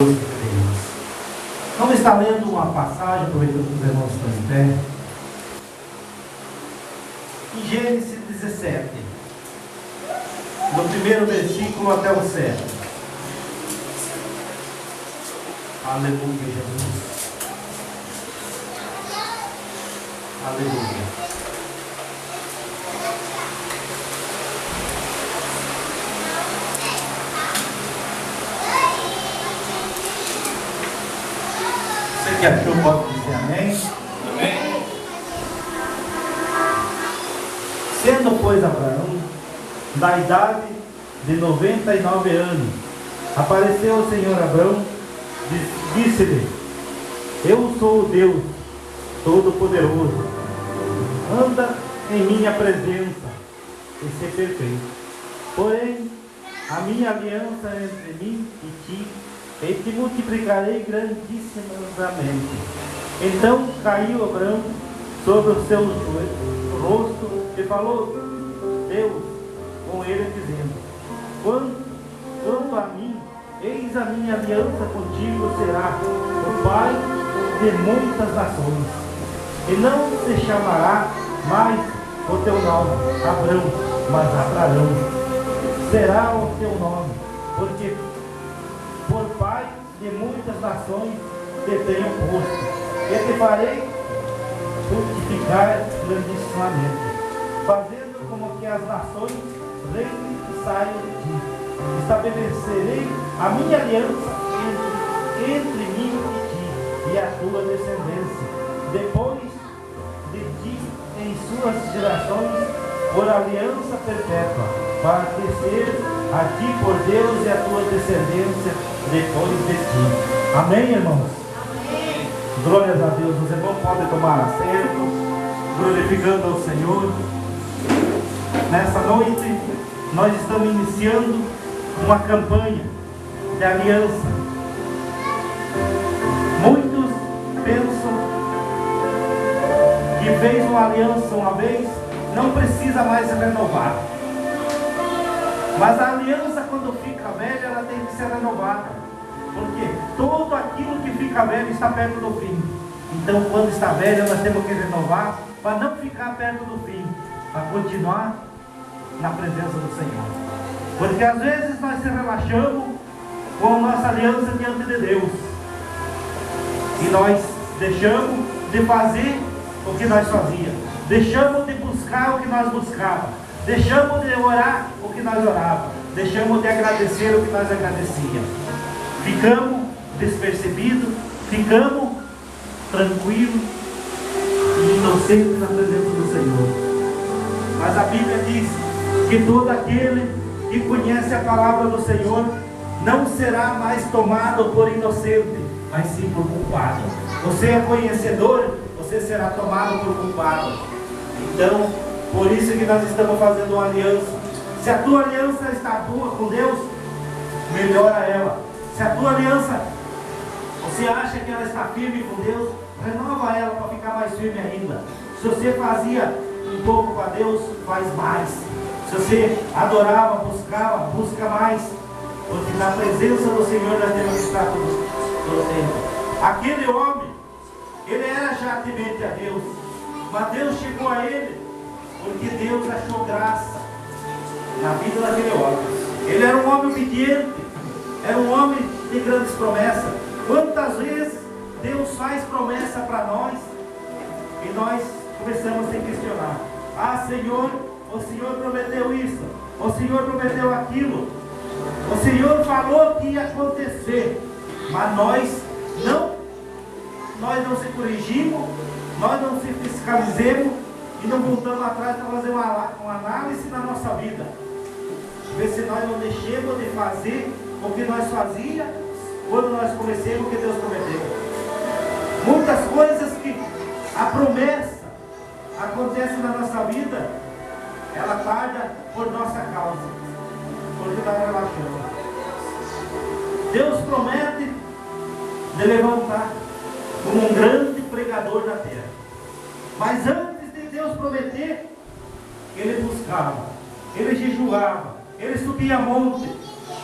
Vamos estar lendo uma passagem, aproveitando que os irmãos estão em pé, em Gênesis 17, do primeiro versículo até o 7. Aleluia, Jesus. Aleluia. Você que achou, pode dizer amém? Amém. Sendo, pois, Abraão da idade de 99 anos, apareceu o Senhor Abraão, disse-lhe: Eu sou o Deus Todo-Poderoso, anda em minha presença e ser perfeito. Porém, a minha aliança entre mim e ti, e te multiplicarei grandissimamente. Então caiu Abraão sobre o seu rosto e falou Deus com ele, dizendo: Quanto a mim, eis a minha aliança contigo será o pai de muitas nações, e não se chamará mais o teu nome Abrão, mas Abraão será o teu nome, porque por pai de muitas nações te tenho posto, e te farei frutificar grandissimamente, fazendo como que as nações reinem e saiam de ti. Estabelecerei a minha aliança entre mim e ti e a tua descendência depois de ti em suas gerações, por aliança perpétua, para tecer a ti por Deus e a tua descendência depois de ti. Amém, irmãos? Amém. Glórias a Deus. Os irmãos podem tomar assento, glorificando ao Senhor. Nessa noite, nós estamos iniciando uma campanha de aliança. Muitos pensam que fez uma aliança uma vez, não precisa mais renovar. Mas a aliança, quando fica velha, ela tem que ser renovada. Porque tudo aquilo que fica velho está perto do fim. Então, quando está velha, nós temos que renovar para não ficar perto do fim, para continuar na presença do Senhor. Porque às vezes nós se relaxamos com a nossa aliança diante de Deus, e nós deixamos de fazer o que nós fazíamos, deixamos de buscar o que nós buscávamos, deixamos de orar o que nós orávamos, deixamos de agradecer o que nós agradecíamos. Ficamos despercebidos, ficamos tranquilos e inocentes na presença do Senhor. Mas a Bíblia diz que todo aquele que conhece a palavra do Senhor não será mais tomado por inocente, mas sim por culpado. Você é conhecedor, você será tomado por culpado. Então, por isso que nós estamos fazendo uma aliança. Se a tua aliança está boa com Deus, melhora ela. Se a tua aliança, você acha que ela está firme com Deus, renova ela para ficar mais firme ainda. Se você fazia um pouco para Deus, faz mais. Se você adorava, buscava, busca mais. Porque na presença do Senhor nós temos que estar todo tempo. Aquele homem, ele era já temente a Deus, mas Deus chegou a ele porque Deus achou graça na vida daquele homem. Ele era um homem obediente, era um homem de grandes promessas. Quantas vezes Deus faz promessa para nós e nós começamos a se questionar: ah, Senhor, o Senhor prometeu isso, o Senhor prometeu aquilo, o Senhor falou que ia acontecer, mas nós não se corrigimos, nós não se fiscalizemos e não voltamos atrás para fazer uma análise na nossa vida, ver se nós não deixemos de fazer o que nós fazíamos quando nós comecemos o que Deus prometeu. Muitas coisas que a promessa acontece na nossa vida, ela tarda por nossa causa, porque nós relaxamos. Deus promete de levantar como um grande pregador na terra, mas antes de Deus prometer, ele buscava, ele jejuava, ele subia monte,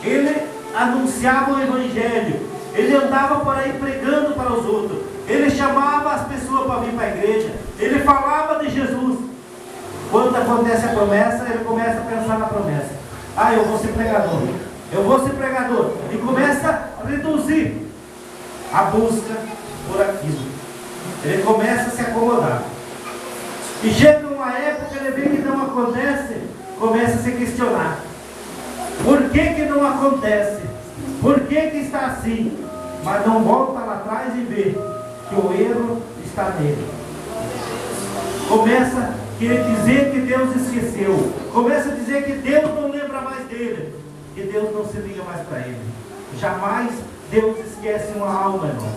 ele anunciava o Evangelho, Ele andava por aí pregando para os outros. Ele chamava as pessoas para vir para a igreja. Ele falava de Jesus. Quando acontece a promessa, ele começa a pensar na promessa. Ah, eu vou ser pregador. Eu vou ser pregador. E começa a reduzir a busca por aquilo. Ele começa a se acomodar. E chega uma época, ele vê que não acontece, começa a se questionar. Por que não acontece? Por que está assim? Mas não volta lá atrás e vê que o erro está nele. Começa a querer dizer que Deus esqueceu. Começa a dizer que Deus não lembra mais dele. Que Deus não se liga mais para ele. Jamais Deus esquece uma alma, irmão.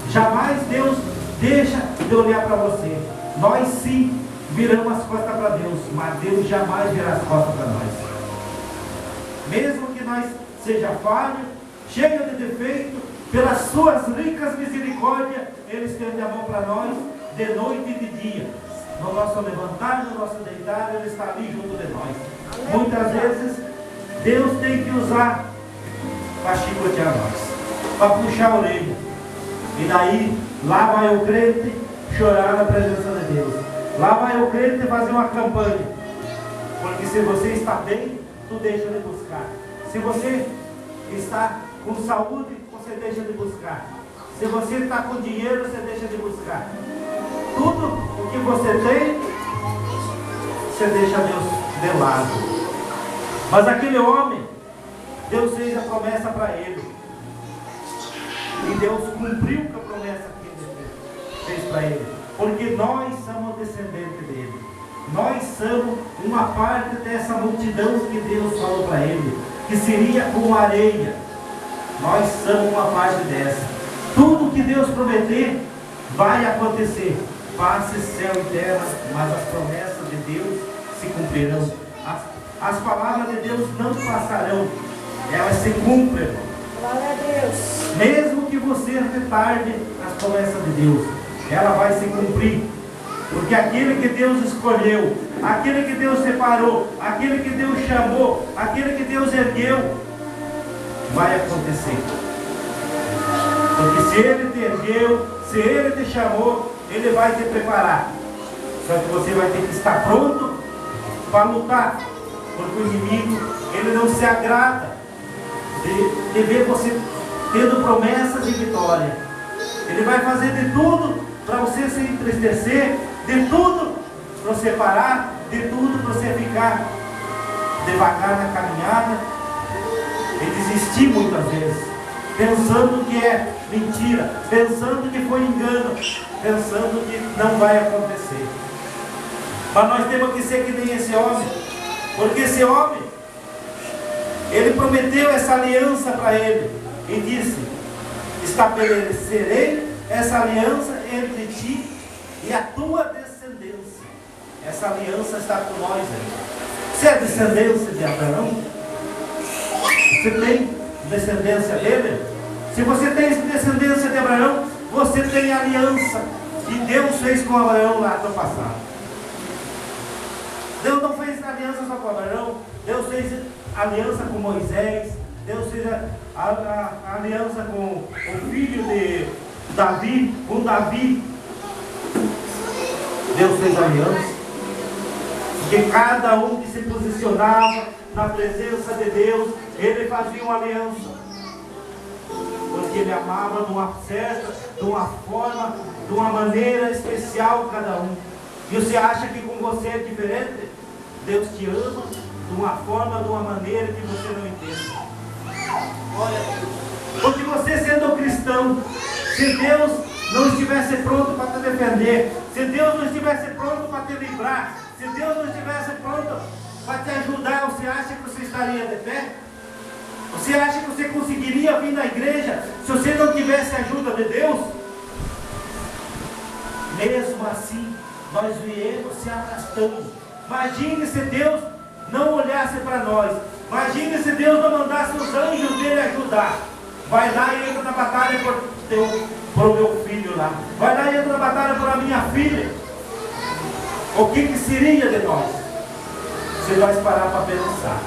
Jamais Deus deixa de olhar para você. Nós sim viramos as costas para Deus, mas Deus jamais virá as costas para nós. Mesmo que nós seja falho, cheio de defeito, pelas suas ricas misericórdias, Ele estende a mão para nós de noite e de dia. No nosso levantar, no nosso deitar, Ele está ali junto de nós. Muitas vezes Deus tem que usar para chicotear nós, para puxar a orelha. E daí, lá vai o crente chorar na presença de Deus. Lá vai o crente fazer uma campanha. Porque se você está bem, tu deixa de buscar. Se você está com saúde, você deixa de buscar. Se você está com dinheiro, você deixa de buscar. Tudo o que você tem, você deixa Deus de lado. Mas aquele homem, Deus fez a promessa para ele. E Deus cumpriu com a promessa que Ele fez para ele. Porque nós somos descendentes dele. Nós somos uma parte dessa multidão que Deus falou para ele, que seria como areia. Nós somos uma parte dessa. Tudo que Deus prometer vai acontecer. Passe céu e terra, mas as promessas de Deus se cumprirão. As palavras de Deus não passarão. Elas se cumprem. Glória a Deus. Mesmo que você retarde as promessas de Deus, ela vai se cumprir. Porque aquele que Deus escolheu, aquele que Deus separou, aquele que Deus chamou, aquele que Deus ergueu, vai acontecer. Porque se Ele te ergueu, se Ele te chamou, Ele vai te preparar. Só que você vai ter que estar pronto para lutar. Porque o inimigo, ele não se agrada de ver você tendo promessas e vitória. Ele vai fazer de tudo para você se entristecer, de tudo para você parar, de tudo para você ficar devagar na caminhada e desistir muitas vezes, pensando que é mentira, pensando que foi engano, pensando que não vai acontecer. Mas nós temos que ser que nem esse homem, porque esse homem, ele prometeu essa aliança para ele e disse: estabelecerei essa aliança entre ti e a tua descendência. Essa aliança está com nós aí. Você é descendência de Abraão? Você tem descendência dele? Se você tem descendência de Abraão, você tem a aliança que Deus fez com Abraão lá no passado. Deus não fez aliança só com Abraão, Deus fez aliança com Moisés, Deus fez a aliança com o filho de Davi, com Davi. Deus fez aliança. Porque cada um que se posicionava na presença de Deus, ele fazia uma aliança. Porque ele amava de uma certa, de uma forma, de uma maneira especial cada um. E você acha que com você é diferente? Deus te ama de uma forma, de uma maneira que você não entende. Olha, porque você sendo cristão, se Deus não estivesse pronto para te defender, se Deus não estivesse pronto para te livrar, se Deus não estivesse pronto para te ajudar, você acha que você estaria de pé? Você acha que você conseguiria vir na igreja se você não tivesse a ajuda de Deus? Mesmo assim, nós viemos se arrastando. Imagine se Deus não olhasse para nós. Imagine se Deus não mandasse os anjos dele ajudar. Vai lá e entra na batalha por o meu filho lá. Vai lá e entra na batalha por a minha filha. O que seria de nós se nós parar para pensar?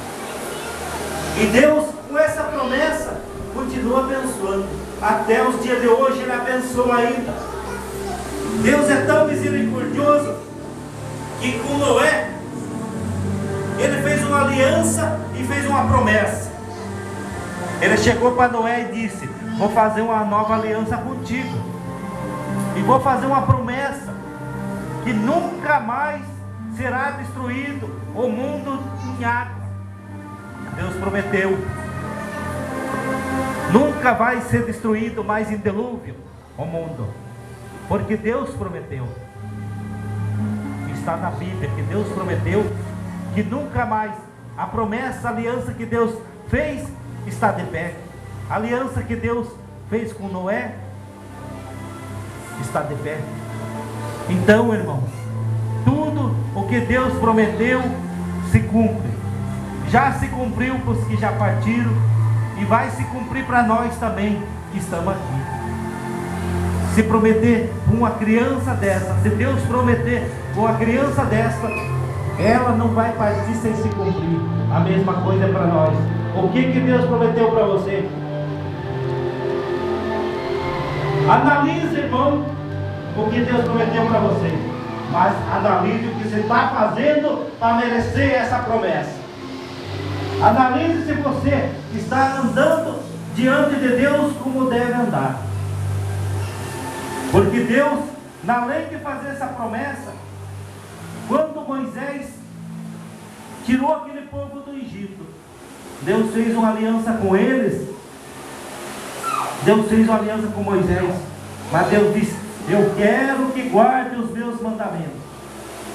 E Deus, com essa promessa, continua abençoando. até os dias de hoje Ele abençoa ainda. Deus é tão misericordioso que com Noé Ele fez uma aliança e fez uma promessa. Ele chegou para Noé e disse: vou fazer uma nova aliança contigo, e vou fazer uma promessa que nunca mais será destruído o mundo em água. Deus prometeu. Nunca vai ser destruído mais em dilúvio o mundo, porque Deus prometeu. Está na Bíblia que Deus prometeu que nunca mais. A promessa, a aliança que Deus fez está de pé. A aliança que Deus fez com Noé está de pé. Então, irmãos, tudo o que Deus prometeu se cumpre. Já se cumpriu para os que já partiram, e vai se cumprir para nós também que estamos aqui. Se prometer uma criança dessa, se Deus prometer uma criança dessa, ela não vai partir sem se cumprir. A mesma coisa é para nós. O que Deus prometeu para você? Analise, irmão, o que Deus prometeu para você, mas analise o que você está fazendo para merecer essa promessa. Analise se você está andando diante de Deus como deve andar. Porque Deus, além de fazer essa promessa, quando Moisés tirou aquele povo do Egito, Deus fez uma aliança com eles. Deus fez uma aliança com Moisés, mas Deus disse: eu quero que guarde os meus mandamentos.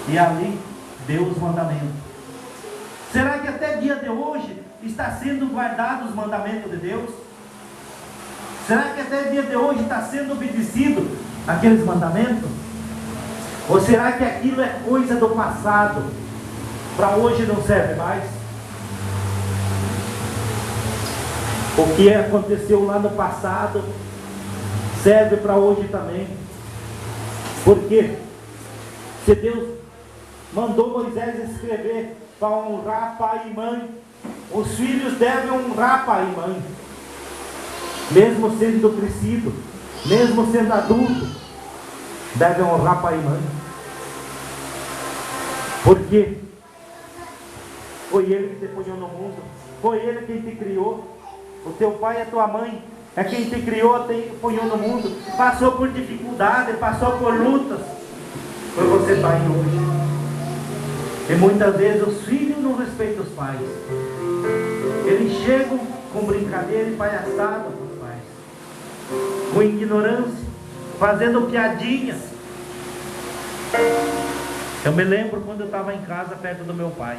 E ali deu os mandamentos. Será que até dia de hoje está sendo guardados os mandamentos de Deus? Será que até dia de hoje está sendo obedecido aqueles mandamentos? Ou será que aquilo é coisa do passado, para hoje não serve mais? O que aconteceu lá no passado serve para hoje também. Porque se Deus mandou Moisés escrever para honrar pai e mãe, os filhos devem honrar pai e mãe, mesmo sendo crescido, mesmo sendo adulto, devem honrar pai e mãe. Porque foi Ele que te pôs no mundo, foi Ele quem te criou. O teu pai e a tua mãe é quem te criou, te pôs no mundo. Passou por dificuldade, passou por lutas, para você estar aí hoje. E muitas vezes os filhos não respeitam os pais. Eles chegam com brincadeira e palhaçada com os pais, com ignorância, fazendo piadinhas. Eu me lembro quando eu estava em casa perto do meu pai.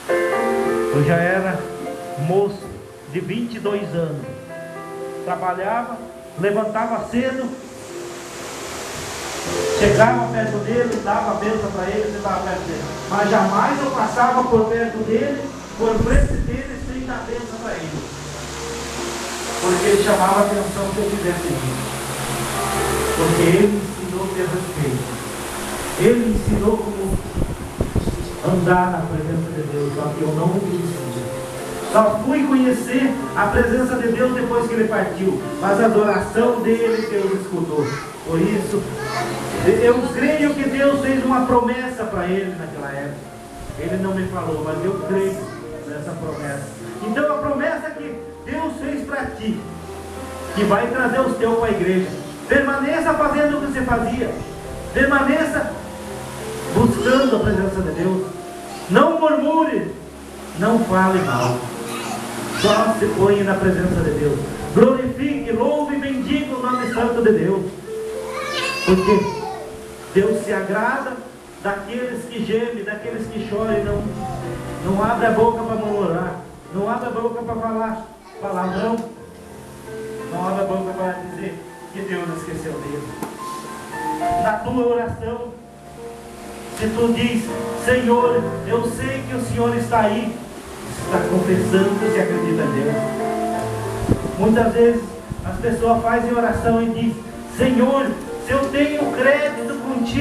Eu já era moço de 22 anos. Trabalhava, levantava cedo, chegava perto dele, dava a bênção para ele, sentava perto dele. Mas jamais eu passava por perto dele, por frente dele, sem dar bênção para ele. Porque ele chamava a atenção se eu fizesse isso. Porque ele me ensinou a ter respeito. Ele me ensinou como andar na presença de Deus, só que eu não obedeci. Só fui conhecer a presença de Deus depois que ele partiu. Mas a adoração dele, Deus escutou. Por isso, eu creio que Deus fez uma promessa para ele naquela época. Ele não me falou, mas eu creio nessa promessa. Então a promessa que Deus fez para ti, que vai trazer os teus para a igreja. Permaneça fazendo o que você fazia. Permaneça buscando a presença de Deus. Não murmure, não fale mal. Só se põe na presença de Deus. Glorifique, louve e bendiga o nome santo de Deus. Porque Deus se agrada daqueles que gemem, daqueles que choram e não abre a boca para murmurar. Não abre a boca para falar palavrão. Não abre a boca para dizer que Deus esqueceu dele. Na tua oração, se tu diz: Senhor, eu sei que o Senhor está aí, está confessando que você acredita em Deus. Muitas vezes as pessoas fazem oração e dizem: Senhor, se eu tenho crédito contigo,